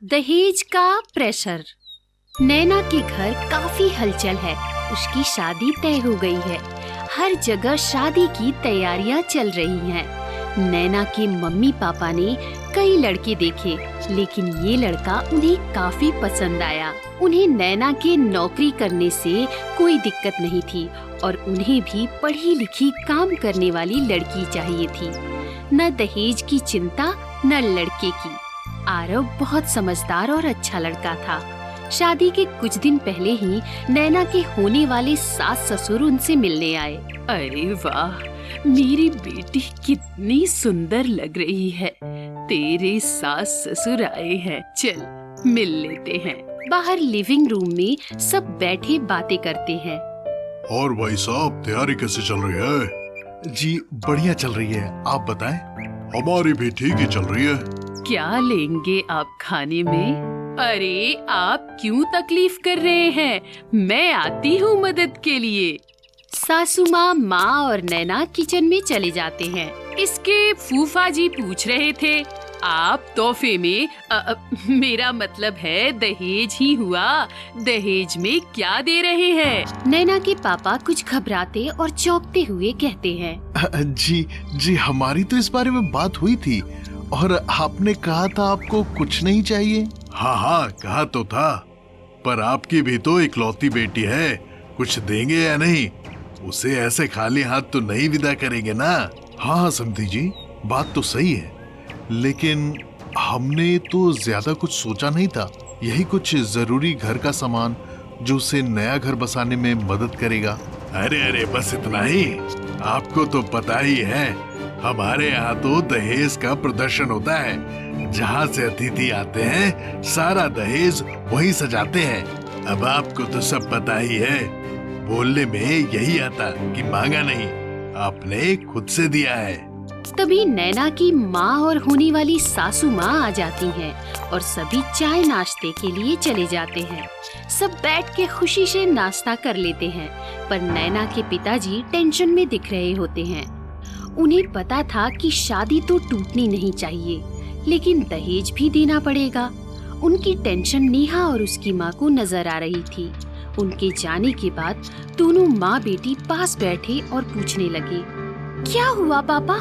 दहेज का प्रेशर। नैना के घर काफी हलचल है। उसकी शादी तय हो गई है। हर जगह शादी की तैयारियां चल रही हैं। नैना के मम्मी पापा ने कई लड़के देखे, लेकिन ये लड़का उन्हें काफी पसंद आया। उन्हें नैना के नौकरी करने से कोई दिक्कत नहीं थी और उन्हें भी पढ़ी लिखी काम करने वाली लड़की चाहिए थी। न दहेज की चिंता न लड़के की। आरव बहुत समझदार और अच्छा लड़का था। शादी के कुछ दिन पहले ही नैना के होने वाले सास ससुर उनसे मिलने आए। अरे वाह, मेरी बेटी कितनी सुंदर लग रही है। तेरे सास ससुर आए हैं, चल मिल लेते हैं। बाहर लिविंग रूम में सब बैठे बातें करते हैं। और भाई साहब, तैयारी कैसे चल रही है? जी बढ़िया चल रही है, आप बताएं। हमारी भी ठीक ही चल रही है। क्या लेंगे आप खाने में? अरे आप क्यों तकलीफ कर रहे हैं, मैं आती हूँ मदद के लिए। सासू माँ और नैना किचन में चले जाते हैं। इसके फूफा जी पूछ रहे थे, आप तोहफे में मेरा मतलब है दहेज ही हुआ, दहेज में क्या दे रहे हैं? नैना के पापा कुछ घबराते और चौंकते हुए कहते हैं, जी हमारी तो इस बारे में बात हुई थी और आपने कहा था आपको कुछ नहीं चाहिए। हाँ, कहा तो था, पर आपकी भी तो इकलौती बेटी है, कुछ देंगे या नहीं? उसे ऐसे खाली हाथ तो नहीं विदा करेंगे ना। हाँ समधी जी, बात तो सही है, लेकिन हमने तो ज्यादा कुछ सोचा नहीं था। यही कुछ जरूरी घर का सामान जो उसे नया घर बसाने में मदद करेगा। अरे बस इतना ही? आपको तो पता ही है, हमारे यहाँ तो दहेज का प्रदर्शन होता है। जहाँ से अतिथि आते हैं सारा दहेज वही सजाते हैं। अब आपको तो सब पता ही है, बोलने में यही आता कि मांगा नहीं, आपने खुद से दिया है। तभी नैना की माँ और होने वाली सासू माँ आ जाती हैं और सभी चाय नाश्ते के लिए चले जाते हैं। सब बैठ के खुशी से नाश्ता कर लेते हैं, पर नैना के पिताजी टेंशन में दिख रहे होते हैं। उन्हें पता था कि शादी तो टूटनी नहीं चाहिए, लेकिन दहेज भी देना पड़ेगा। उनकी टेंशन नेहा और उसकी माँ को नजर आ रही थी। उनके जाने के बाद दोनों माँ बेटी पास बैठे और पूछने लगे, क्या हुआ पापा,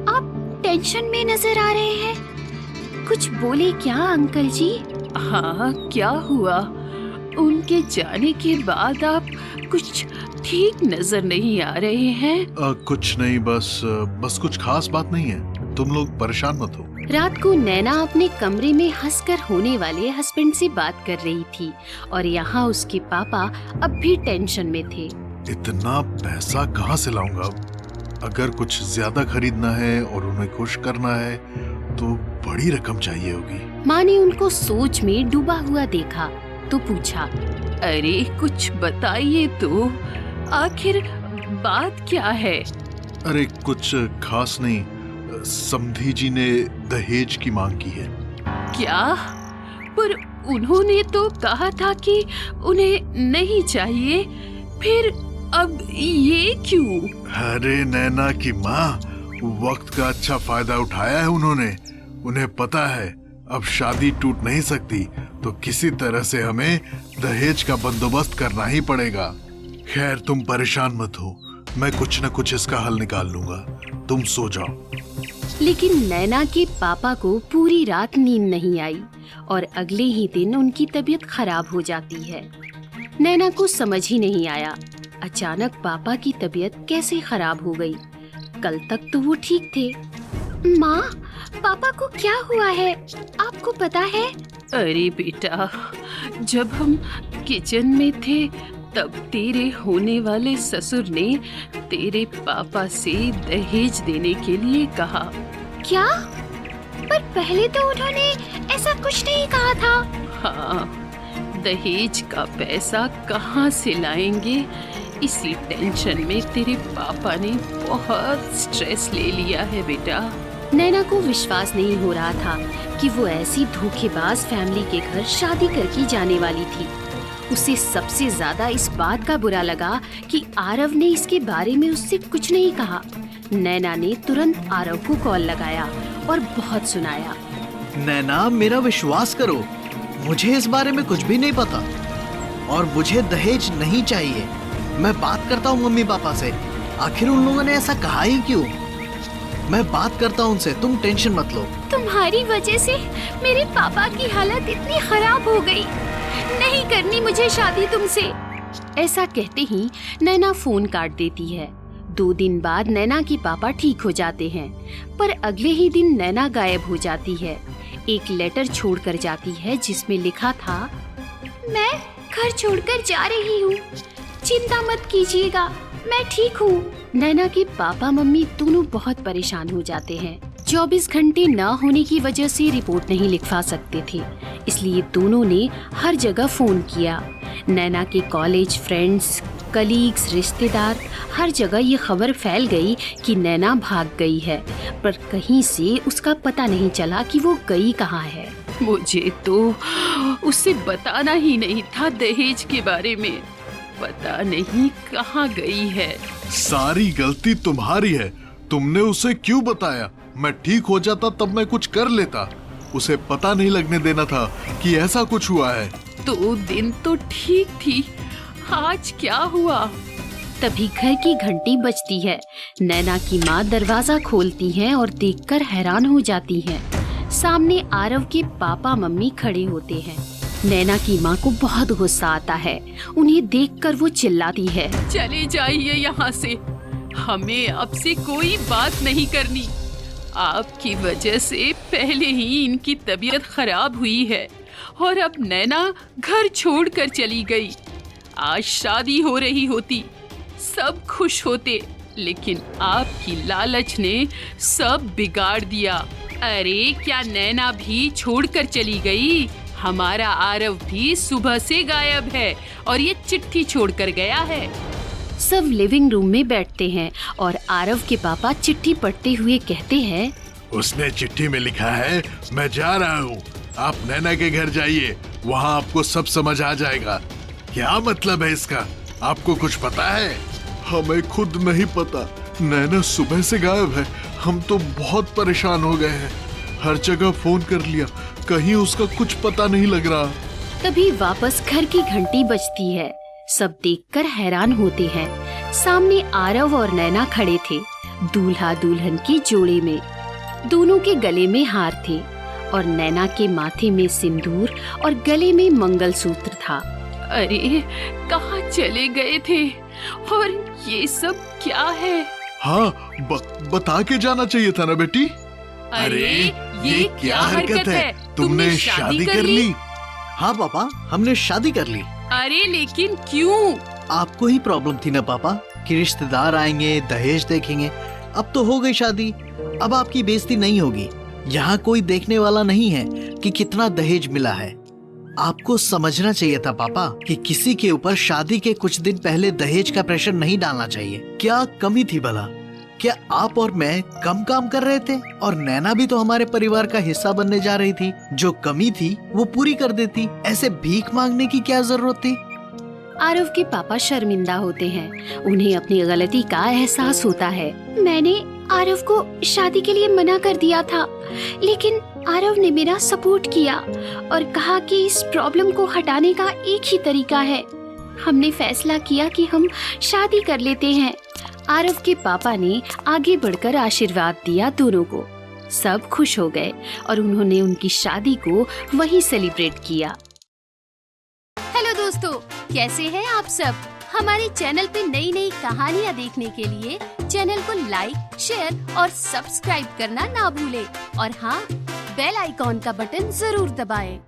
आप टेंशन में नजर आ रहे हैं? कुछ बोले क्या अंकल जी? हाँ, क्या हुआ? उनके जाने के बाद आप कुछ ठीक नजर नहीं आ रहे हैं। कुछ नहीं, बस कुछ खास बात नहीं है, तुम लोग परेशान मत हो। रात को नैना अपने कमरे में हंसकर होने वाले हस्बैंड से बात कर रही थी और यहाँ उसके पापा अब भी टेंशन में थे। इतना पैसा कहाँ से लाऊंगा? अगर कुछ ज्यादा खरीदना है और उन्हें खुश करना है तो बड़ी रकम चाहिए होगी। माँ ने उनको सोच में डूबा हुआ देखा तो पूछा, अरे कुछ बताइए तो, आखिर बात क्या है? अरे कुछ खास नहीं, समधी जी ने दहेज की मांग की है। क्या? पर उन्होंने तो कहा था कि उन्हें नहीं चाहिए, फिर अब ये क्यों? अरे नैना की माँ, वक्त का अच्छा फायदा उठाया है उन्होंने। उन्हें पता है अब शादी टूट नहीं सकती, तो किसी तरह से हमें दहेज का बंदोबस्त करना ही पड़ेगा। खैर तुम परेशान मत हो, मैं कुछ न कुछ इसका हल निकाल लूंगा, तुम सो जाओ। लेकिन नैना के पापा को पूरी रात नींद नहीं आई और अगले ही दिन उनकी तबीयत खराब हो जाती है। नैना को समझ ही नहीं आया, अचानक पापा की तबीयत कैसे खराब हो गई। कल तक तो वो ठीक थे। माँ, पापा को क्या हुआ है, आपको पता है? अरे बेटा, जब हम किचन में थे तब तेरे होने वाले ससुर ने तेरे पापा से दहेज देने के लिए कहा। क्या? पर पहले तो उन्होंने ऐसा कुछ नहीं कहा था। हाँ, दहेज का पैसा कहाँ से लाएंगे, इसी टेंशन में तेरे पापा ने बहुत स्ट्रेस ले लिया है बेटा। नैना को विश्वास नहीं हो रहा था कि वो ऐसी धोखेबाज फैमिली के घर शादी करके जाने वाली थी। उसे सबसे ज्यादा इस बात का बुरा लगा कि आरव ने इसके बारे में उससे कुछ नहीं कहा। नैना ने तुरंत आरव को कॉल लगाया और बहुत सुनाया। नैना, मेरा विश्वास करो, मुझे इस बारे में कुछ भी नहीं पता और मुझे दहेज नहीं चाहिए। मैं बात करता हूँ मम्मी पापा से, आखिर उन लोगों ने ऐसा कहा ही क्यों? मैं बात करता हूँ उनसे, तुम टेंशन मत लो। तुम्हारी वजह से मेरे पापा की हालत इतनी खराब हो गई। नहीं करनी मुझे शादी तुमसे। ऐसा कहते ही नैना फोन काट देती है। 2 दिन बाद नैना की पापा ठीक हो जाते हैं, पर अगले ही दिन नैना गायब हो जाती है। एक लेटर छोड़कर जाती है जिसमें लिखा था, मैं घर छोड़कर जा रही हूँ, चिंता मत कीजिएगा, मैं ठीक हूँ। नैना के पापा मम्मी दोनों बहुत परेशान हो जाते हैं। 24 घंटे न होने की वजह से रिपोर्ट नहीं लिखवा सकते थे, इसलिए दोनों ने हर जगह फोन किया। नैना के कॉलेज फ्रेंड्स, कलीग्स, रिश्तेदार, हर जगह ये खबर फैल गई कि नैना भाग गई है, पर कहीं से उसका पता नहीं चला कि वो गई कहाँ है। मुझे तो उसे बताना ही नहीं था दहेज के बारे में। पता नहीं कहाँ गई है। सारी गलती तुम्हारी है। तुमने उसे क्यों बताया? मैं ठीक हो जाता तब मैं कुछ कर लेता। उसे पता नहीं लगने देना था कि ऐसा कुछ हुआ है। 2 दिन तो ठीक थी, आज क्या हुआ? तभी घर की घंटी बजती है। नैना की माँ दरवाजा खोलती हैं और देखकर हैरान हो जाती हैं। सामने आरव के पापा मम्मी खड़े होते हैं। नैना की माँ को बहुत गुस्सा आता है। उन्हें देखकर वो चिल्लाती है, चले जाइए यहाँ से, हमें अब से कोई बात नहीं करनी। आपकी वजह से पहले ही इनकी तबीयत खराब हुई है और अब नैना घर छोड़कर चली गई। आज शादी हो रही होती, सब खुश होते, लेकिन आपकी लालच ने सब बिगाड़ दिया। अरे क्या नैना भी छोड़कर चली गई? हमारा आरव भी सुबह से गायब है और ये चिट्ठी छोड़कर गया है। सब लिविंग रूम में बैठते हैं और आरव के पापा चिट्ठी पढ़ते हुए कहते हैं, उसने चिट्ठी में लिखा है, मैं जा रहा हूँ, आप नैना के घर जाइए, वहाँ आपको सब समझ आ जाएगा। क्या मतलब है इसका? आपको कुछ पता है? हमें खुद नहीं पता। नैना सुबह से गायब है। हम तो बहुत परेशान हो गए हैं। हर जगह फोन कर लिया, कहीं उसका कुछ पता नहीं लग रहा। तभी वापस घर की घंटी बजती है। सब देखकर हैरान होते हैं। सामने आरव और नैना खड़े थे, दूल्हा दुल्हन के जोड़े में। दोनों के गले में हार थे और नैना के माथे में सिंदूर और गले में मंगलसूत्र था। अरे कहाँ चले गए थे और ये सब क्या है? हाँ, बता के जाना चाहिए था ना बेटी। अरे ये क्या हरकत है? तुमने शादी कर ली? हाँ पापा, हमने शादी कर ली। अरे लेकिन क्यों? आपको ही प्रॉब्लम थी ना पापा कि रिश्तेदार आएंगे, दहेज देखेंगे। अब तो हो गई शादी, अब आपकी बेइज्जती नहीं होगी। यहाँ कोई देखने वाला नहीं है कि कितना दहेज मिला है। आपको समझना चाहिए था पापा कि किसी के ऊपर शादी के कुछ दिन पहले दहेज का प्रेशर नहीं डालना चाहिए। क्या कमी थी भला? क्या आप और मैं कम काम कर रहे थे? और नैना भी तो हमारे परिवार का हिस्सा बनने जा रही थी। जो कमी थी वो पूरी कर देती। ऐसे भीख मांगने की क्या जरूरत थी? आरव के पापा शर्मिंदा होते हैं। उन्हें अपनी गलती का एहसास होता है। मैंने आरव को शादी के लिए मना कर दिया था, लेकिन आरव ने मेरा सपोर्ट किया और कहा कि इस प्रॉब्लम को हटाने का एक ही तरीका है। हमने फैसला किया कि हम शादी कर लेते हैं। आरव के पापा ने आगे बढ़कर आशीर्वाद दिया दोनों को। सब खुश हो गए और उन्होंने उनकी शादी को वहीं सेलिब्रेट किया। हेलो दोस्तों, कैसे हैं आप सब? हमारे चैनल पे नई नई कहानियाँ देखने के लिए चैनल को लाइक, शेयर और सब्सक्राइब करना ना भूलें। और हाँ, बेल आइकॉन का बटन जरूर दबाएं।